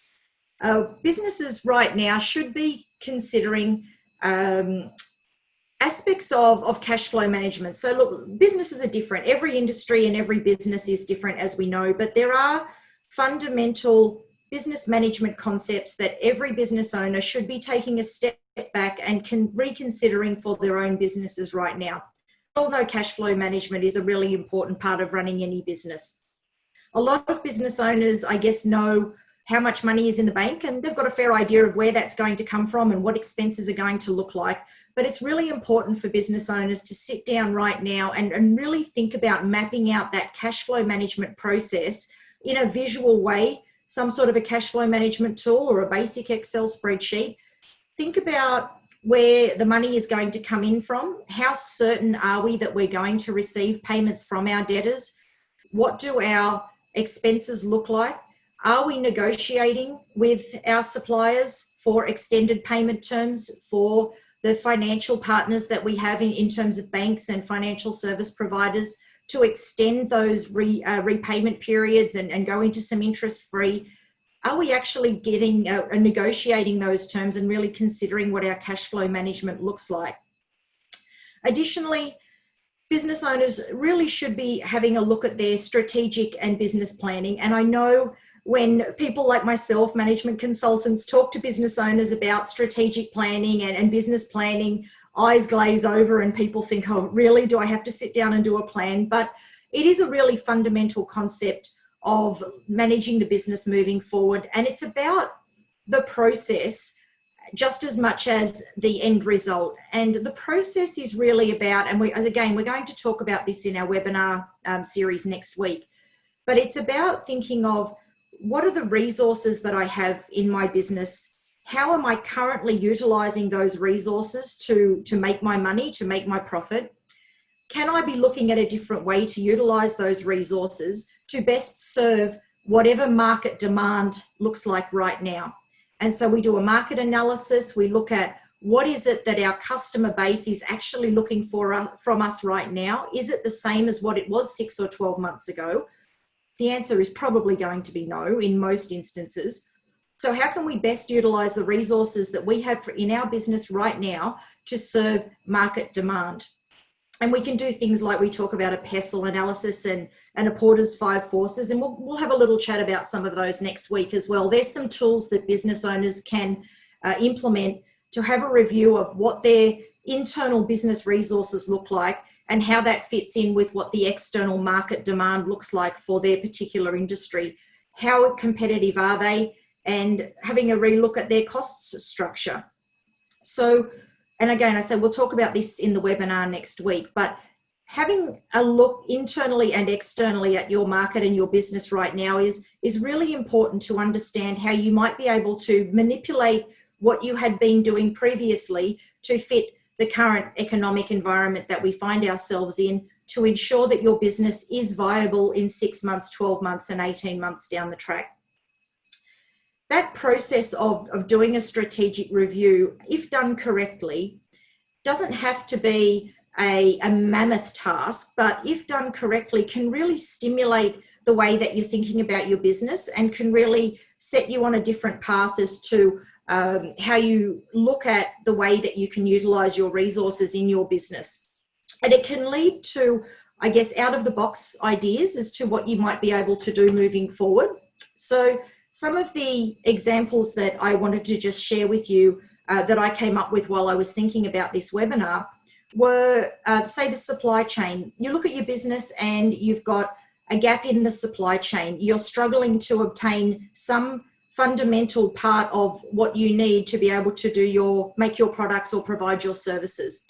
Businesses right now should be considering aspects of cash flow management. So look, businesses are different. Every industry and every business is different, as we know, but there are fundamental business management concepts that every business owner should be taking a step back and reconsidering for their own businesses right now. We all know cash flow management is a really important part of running any business. A lot of business owners, I guess, know how much money is in the bank and they've got a fair idea of where that's going to come from and what expenses are going to look like. But it's really important for business owners to sit down right now and really think about mapping out that cash flow management process in a visual way, some sort of a cash flow management tool or a basic Excel spreadsheet. Think about where the money is going to come in from. How certain are we that we're going to receive payments from our debtors? What do our expenses look like? Are we negotiating with our suppliers for extended payment terms for the financial partners that we have in terms of banks and financial service providers to extend those repayment periods and go into some interest-free? Are we actually getting negotiating those terms and really considering what our cash flow management looks like? Additionally, business owners really should be having a look at their strategic and business planning. And I know when people like myself, management consultants, talk to business owners about strategic planning and business planning, eyes glaze over and people think, oh, really? Do I have to sit down and do a plan? But it is a really fundamental concept of managing the business moving forward. And it's about the process just as much as the end result. And the process is really about, and we're going to talk about this in our webinar series next week, but it's about thinking of what are the resources that I have in my business? How am I currently utilizing those resources to make my money, to make my profit? Can I be looking at a different way to utilize those resources to best serve whatever market demand looks like right now? And so we do a market analysis. We look at what is it that our customer base is actually looking for from us right now? Is it the same as what it was 6 or 12 months ago? The answer is probably going to be no in most instances. So how can we best utilize the resources that we have in our business right now to serve market demand? And we can do things like we talk about a PESTLE analysis and a Porter's 5 forces, and we'll have a little chat about some of those next week as well. There's some tools that business owners can implement to have a review of what their internal business resources look like and how that fits in with what the external market demand looks like for their particular industry. How competitive are they? And having a relook at their cost structure. So, and again, I said we'll talk about this in the webinar next week, but having a look internally and externally at your market and your business right now is really important to understand how you might be able to manipulate what you had been doing previously to fit the current economic environment that we find ourselves in, to ensure that your business is viable in 6 months, 12 months, and 18 months down the track. That process of doing a strategic review, if done correctly, doesn't have to be a mammoth task, but if done correctly, can really stimulate the way that you're thinking about your business and can really set you on a different path as to how you look at the way that you can utilize your resources in your business. And it can lead to, I guess, out of the box ideas as to what you might be able to do moving forward. So some of the examples that I wanted to just share with you that I came up with while I was thinking about this webinar were, say, the supply chain. You look at your business and you've got a gap in the supply chain. You're struggling to obtain some fundamental part of what you need to be able to make your products or provide your services.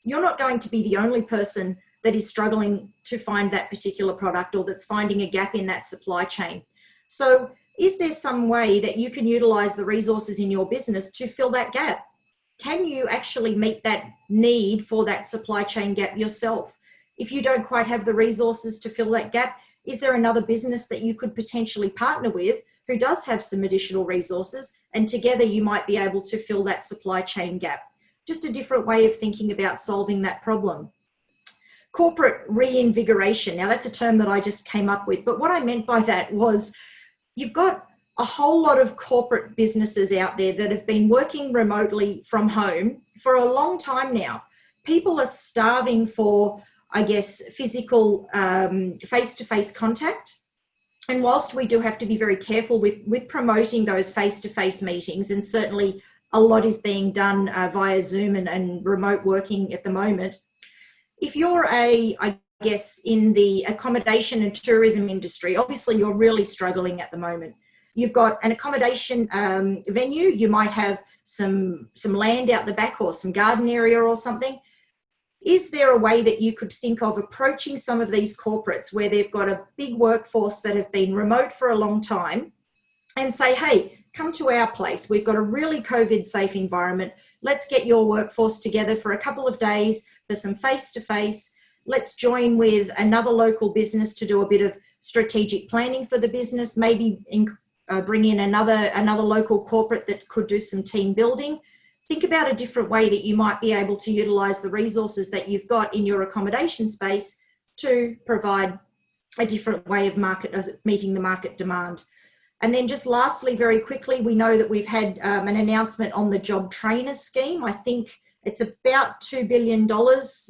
You're not going to be the only person that is struggling to find that particular product or that's finding a gap in that supply chain. So is there some way that you can utilize the resources in your business to fill that gap? Can you actually meet that need for that supply chain gap yourself? If you don't quite have the resources to fill that gap, is there another business that you could potentially partner with who does have some additional resources, and together you might be able to fill that supply chain gap? Just a different way of thinking about solving that problem. Corporate reinvigoration. Now that's a term that I just came up with, but what I meant by that was you've got a whole lot of corporate businesses out there that have been working remotely from home for a long time now. People are starving for, I guess, physical face-to-face contact. And whilst we do have to be very careful with promoting those face-to-face meetings, and certainly a lot is being done via Zoom and remote working at the moment, if you're I guess, in the accommodation and tourism industry, obviously you're really struggling at the moment. You've got an accommodation venue, you might have some land out the back or some garden area or something. Is there a way that you could think of approaching some of these corporates where they've got a big workforce that have been remote for a long time and say, hey, come to our place. We've got a really COVID-safe environment. Let's get your workforce together for a couple of days for some face-to-face. Let's join with another local business to do a bit of strategic planning for the business, maybe bring in another local corporate that could do some team building. Think about a different way that you might be able to utilize the resources that you've got in your accommodation space to provide a different way of meeting the market demand. And then just lastly, very quickly, we know that we've had an announcement on the job trainer scheme. I think it's about $2 billion,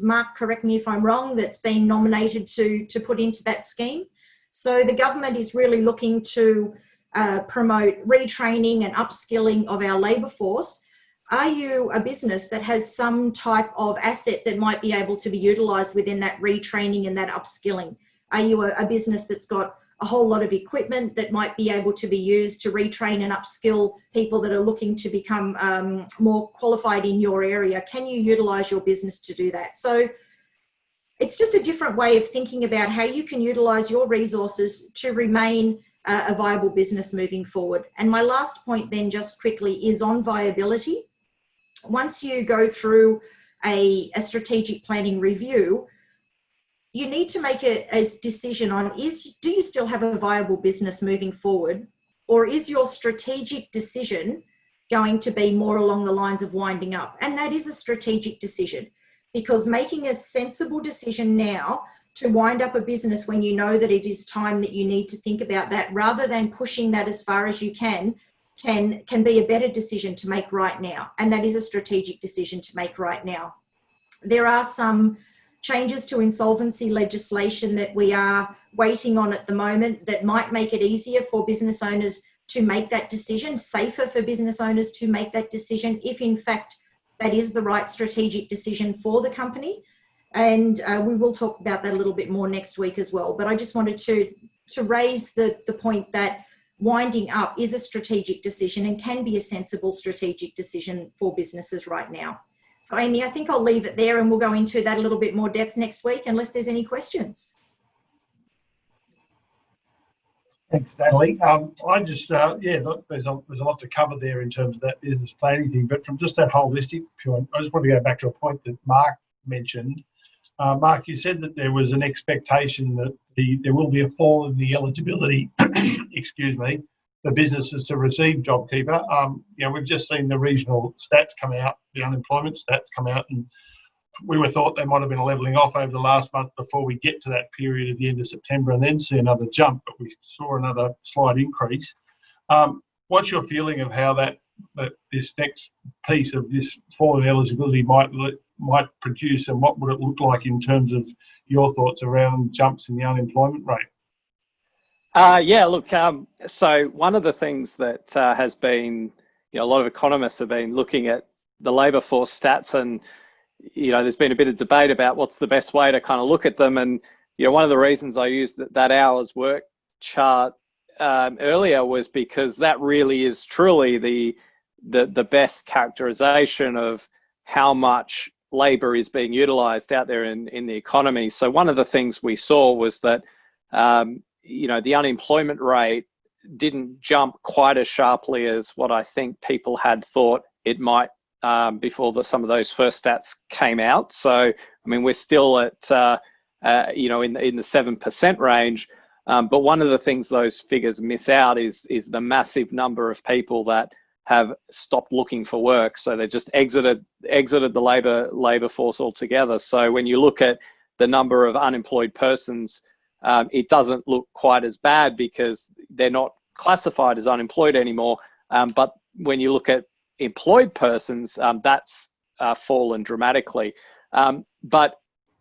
Mark, correct me if I'm wrong, that's been nominated to put into that scheme. So the government is really looking to promote retraining and upskilling of our labour force. Are you a business that has some type of asset that might be able to be utilised within that retraining and that upskilling? Are you a business that's got a whole lot of equipment that might be able to be used to retrain and upskill people that are looking to become more qualified in your area. Can you utilize your business to do that? So it's just a different way of thinking about how you can utilize your resources to remain a viable business moving forward. And my last point then, just quickly, is on viability. Once you go through a strategic planning review, you need to make a decision on, do you still have a viable business moving forward, or is your strategic decision going to be more along the lines of winding up? And that is a strategic decision, because making a sensible decision now to wind up a business when you know that it is time that you need to think about that, rather than pushing that as far as you can be a better decision to make right now. And that is a strategic decision to make right now. There are some changes to insolvency legislation that we are waiting on at the moment that might make it easier for business owners to make that decision, safer for business owners to make that decision, if in fact that is the right strategic decision for the company. And we will talk about that a little bit more next week as well. But I just wanted to raise the point that winding up is a strategic decision and can be a sensible strategic decision for businesses right now. So Amy, I think I'll leave it there, and we'll go into that a little bit more depth next week, unless there's any questions. Thanks, Natalie. I just, look, there's a lot to cover there in terms of that business planning thing, but from just that holistic point, I just want to go back to a point that Mark mentioned. Mark, you said that there was an expectation that there will be a fall in the eligibility, excuse me, for businesses to receive JobKeeper. We've just seen the regional stats come out, the unemployment stats come out, and we thought they might have been levelling off over the last month before we get to that period at the end of September and then see another jump, but we saw another slight increase. What's your feeling of how that this next piece of this fall in eligibility might produce, and what would it look like in terms of your thoughts around jumps in the unemployment rate? So one of the things that has been, a lot of economists have been looking at the labour force stats, and there's been a bit of debate about what's the best way to kind of look at them. And one of the reasons I used that hours work chart earlier was because that really is truly the best characterization of how much labour is being utilised out there in the economy. So one of the things we saw was that the unemployment rate didn't jump quite as sharply as what I think people had thought it might before some of those first stats came out. So, I mean, we're still at, in the 7% range. But one of the things those figures miss out is the massive number of people that have stopped looking for work. So they just exited the labour force altogether. So when you look at the number of unemployed persons, it doesn't look quite as bad because they're not classified as unemployed anymore. But when you look at employed persons, that's fallen dramatically. But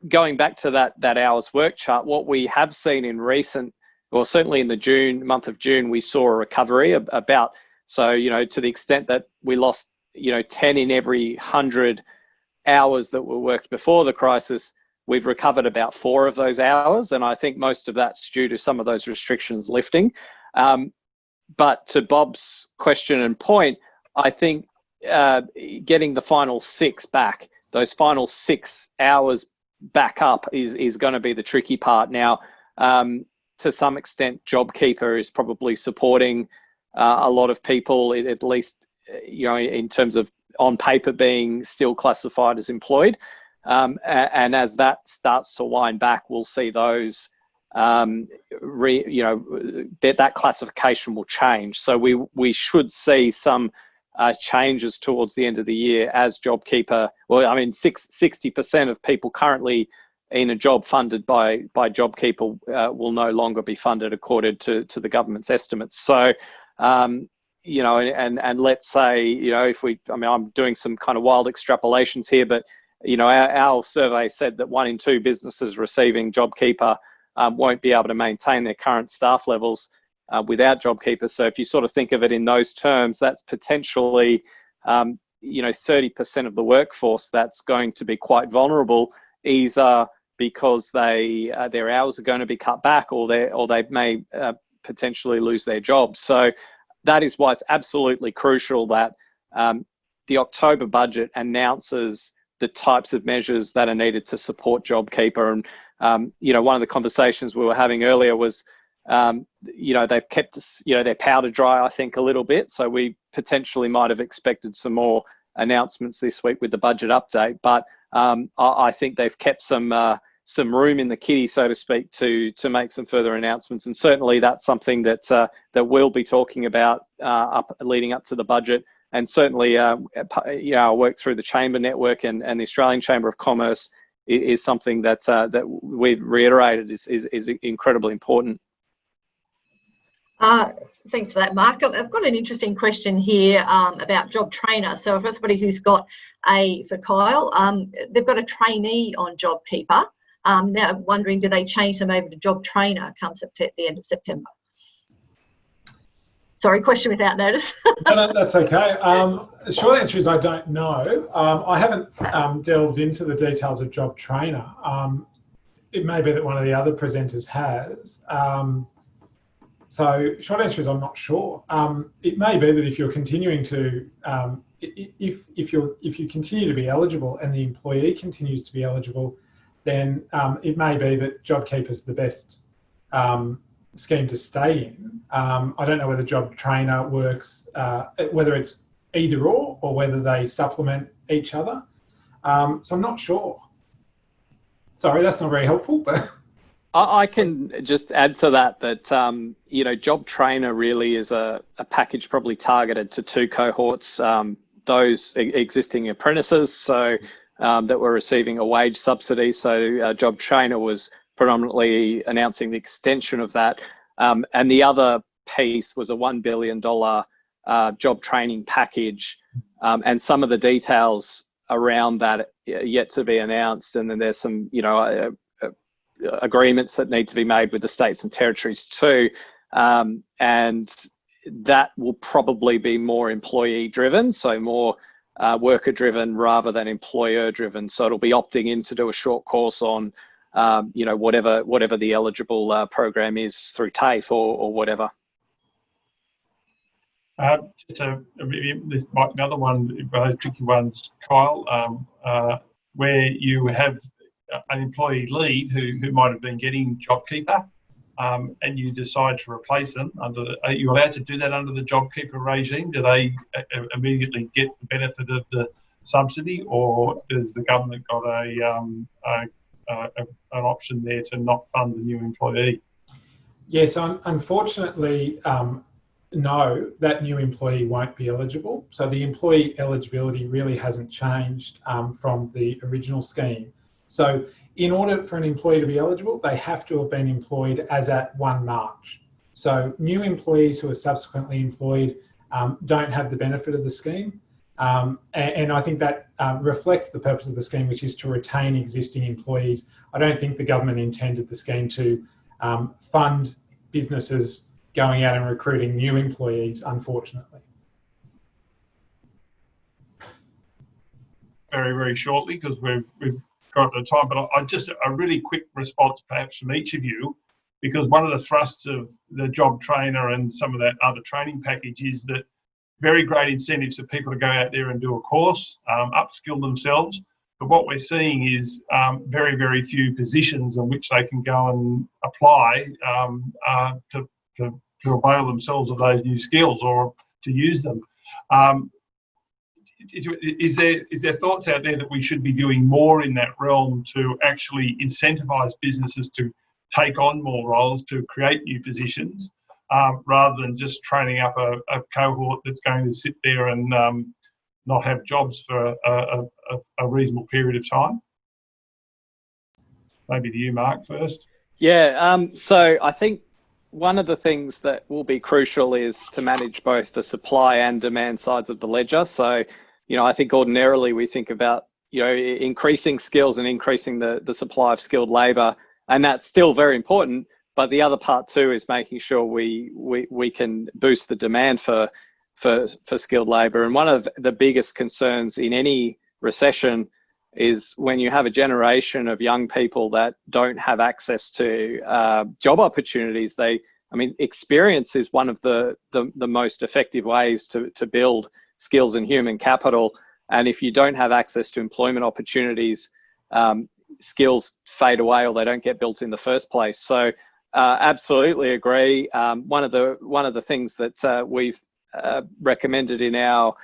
going back to that hours work chart, what we have seen in recent, or certainly in the month of June, we saw a recovery about, so, to the extent that we lost, 10 in every 100 hours that were worked before the crisis, we've recovered about 4 of those hours. And I think most of that's due to some of those restrictions lifting. But to Bob's question and point, I think getting the final 6 back, those final 6 hours back up is going to be the tricky part. Now, to some extent, JobKeeper is probably supporting a lot of people, at least, in terms of on paper being still classified as employed. And as that starts to wind back, we'll see those, that classification will change. So we should see some changes towards the end of the year as JobKeeper. Well, I mean, 60% of people currently in a job funded by JobKeeper will no longer be funded according to the government's estimates. So, and let's say, if I'm doing some kind of wild extrapolations here, but our survey said that 1 in 2 businesses receiving JobKeeper won't be able to maintain their current staff levels without JobKeeper. So if you sort of think of it in those terms, that's potentially 30% of the workforce that's going to be quite vulnerable, either because their hours are going to be cut back, or they may potentially lose their jobs. So that is why it's absolutely crucial that the October budget announces the types of measures that are needed to support JobKeeper. And one of the conversations we were having earlier was, they've kept their powder dry, I think, a little bit. So we potentially might have expected some more announcements this week with the budget update, but I think they've kept some room in the kitty, so to speak, to make some further announcements. And certainly that's something that we'll be talking about leading up to the budget. And certainly, our work through the Chamber network and the Australian Chamber of Commerce is something that we've reiterated is incredibly important. Thanks for that, Mark. I've got an interesting question here about Job Trainer. So for somebody who's got for Kyle, they've got a trainee on JobKeeper. Now I'm wondering, do they change them over to Job Trainer come the end of September? Sorry, question without notice. No, that's okay. The short answer is I don't know. I haven't delved into the details of Job Trainer. It may be that one of the other presenters has. So short answer is I'm not sure. It may be that if you're continuing to, if you continue to be eligible and the employee continues to be eligible, then it may be that JobKeeper is the best scheme to stay in. I don't know whether Job Trainer works, whether it's either or whether they supplement each other. So I'm not sure. Sorry, that's not very helpful, but. I can just add to that, Job Trainer really is a package probably targeted to two cohorts, those existing apprentices, so that were receiving a wage subsidy. So Job Trainer was predominantly announcing the extension of that. And the other piece was a $1 billion job training package. And some of the details around that are yet to be announced. And then there's some, agreements that need to be made with the states and territories too. And that will probably be more employee driven, so more worker driven rather than employer driven. So it'll be opting in to do a short course on, whatever the eligible program is through TAFE or whatever. This might be another one, a tricky one, Kyle, where you have an employee leave who might have been getting JobKeeper, and you decide to replace them are you allowed to do that under the JobKeeper regime? Do they immediately get the benefit of the subsidy, or does the government got an option there to not fund the new employee? Yes, unfortunately, no, that new employee won't be eligible. So the employee eligibility really hasn't changed from the original scheme. So in order for an employee to be eligible, they have to have been employed as at 1 March. So new employees who are subsequently employed don't have the benefit of the scheme. And I think that reflects the purpose of the scheme, which is to retain existing employees. I don't think the government intended the scheme to fund businesses going out and recruiting new employees, unfortunately. Very, very shortly, because we've got the time, but I just a really quick response perhaps from each of you, because one of the thrusts of the Job Trainer and some of that other training package is that very great incentives for people to go out there and do a course, upskill themselves. But what we're seeing is very, very few positions in which they can go and apply to avail themselves of those new skills or to use them. Is there thoughts out there that we should be doing more in that realm to actually incentivise businesses to take on more roles, to create new positions, rather than just training up a cohort that's going to sit there and not have jobs for a reasonable period of time? Maybe to you, Mark, first. Yeah, so I think one of the things that will be crucial is to manage both the supply and demand sides of the ledger. So, I think ordinarily we think about, increasing skills and increasing the supply of skilled labour, and that's still very important. But the other part too is making sure we can boost the demand for skilled labour. And one of the biggest concerns in any recession is when you have a generation of young people that don't have access to job opportunities. Experience is one of the most effective ways to build skills and human capital. And if you don't have access to employment opportunities, skills fade away or they don't get built in the first place. So absolutely agree. One of the things that we've recommended in our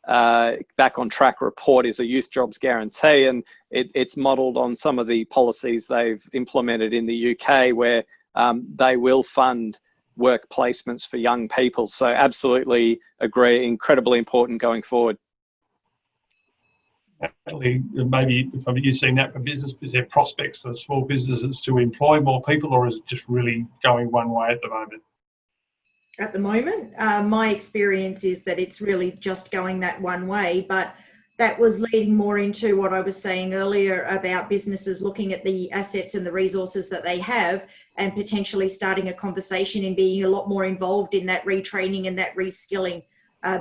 Back on Track report is a youth jobs guarantee, and it's modelled on some of the policies they've implemented in the UK, where they will fund work placements for young people. So absolutely agree, incredibly important going forward. Natalie, maybe from you seeing that for business, is there prospects for small businesses to employ more people, or is it just really going one way at the moment? At the moment, my experience is that it's really just going that one way, but that was leading more into what I was saying earlier about businesses looking at the assets and the resources that they have and potentially starting a conversation and being a lot more involved in that retraining and that reskilling.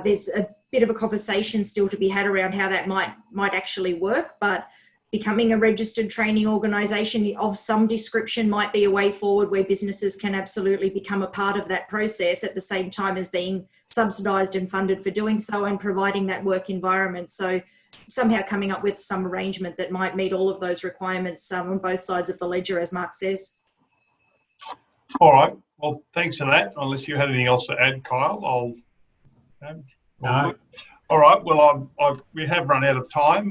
There's a bit of a conversation still to be had around how that might actually work, but becoming a registered training organisation of some description might be a way forward where businesses can absolutely become a part of that process at the same time as being subsidised and funded for doing so and providing that work environment. So somehow coming up with some arrangement that might meet all of those requirements on both sides of the ledger, as Mark says. All right. Well, thanks for that. Unless you had anything else to add, Kyle, No. All right. Well, we have run out of time.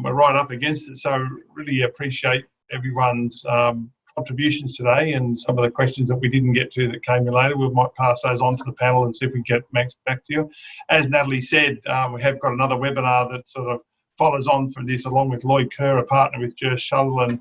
We're right up against it. So really appreciate everyone's contributions today and some of the questions that we didn't get to that came in later. We might pass those on to the panel and see if we can get Max back to you. As Natalie said, we have got another webinar that sort of follows on from this, along with Lloyd Kerr, a partner with Jersh Sutherland,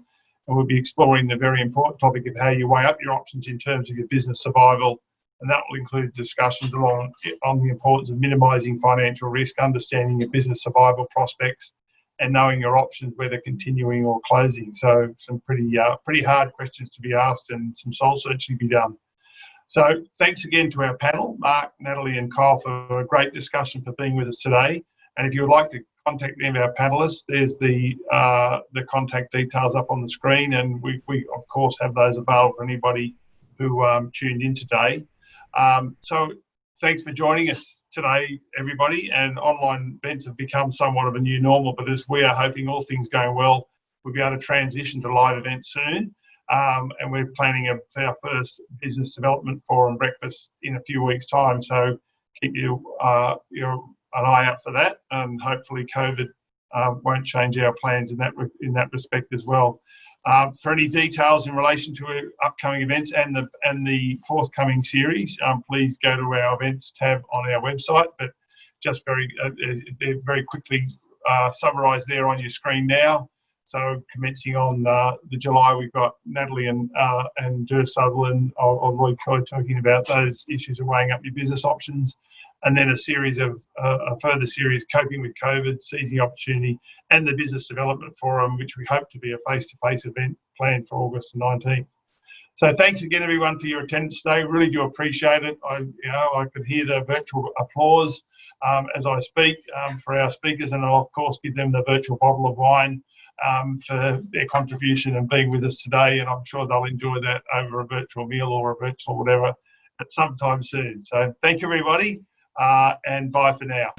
and we'll be exploring the very important topic of how you weigh up your options in terms of your business survival. And that will include discussions on the importance of minimising financial risk, understanding your business survival prospects, and knowing your options, whether continuing or closing. So some pretty hard questions to be asked and some soul searching to be done. So thanks again to our panel, Mark, Natalie and Kyle, for a great discussion, for being with us today. And if you would like to contact any of our panellists, there's the contact details up on the screen, and we of course have those available for anybody who tuned in today. So thanks for joining us today, everybody. And online events have become somewhat of a new normal, but as we are hoping, all things going well, we'll be able to transition to live events soon. And we're planning our first business development forum breakfast in a few weeks' time. So keep an eye out for that, and hopefully COVID won't change our plans in that respect as well. For any details in relation to upcoming events and the forthcoming series, please go to our events tab on our website. But just very quickly summarised there on your screen now. So commencing on the July, we've got Natalie and Jersh Sutherland or Lloyd Kerr talking about those issues of weighing up your business options. And then a further series, Coping with COVID, Seizing Opportunity, and the Business Development Forum, which we hope to be a face-to-face event planned for August the 19th. So thanks again, everyone, for your attendance today. Really do appreciate it. I could hear the virtual applause as I speak for our speakers, and I'll of course give them the virtual bottle of wine for their contribution and being with us today. And I'm sure they'll enjoy that over a virtual meal or a virtual whatever at some time soon. So thank you, everybody. And bye for now.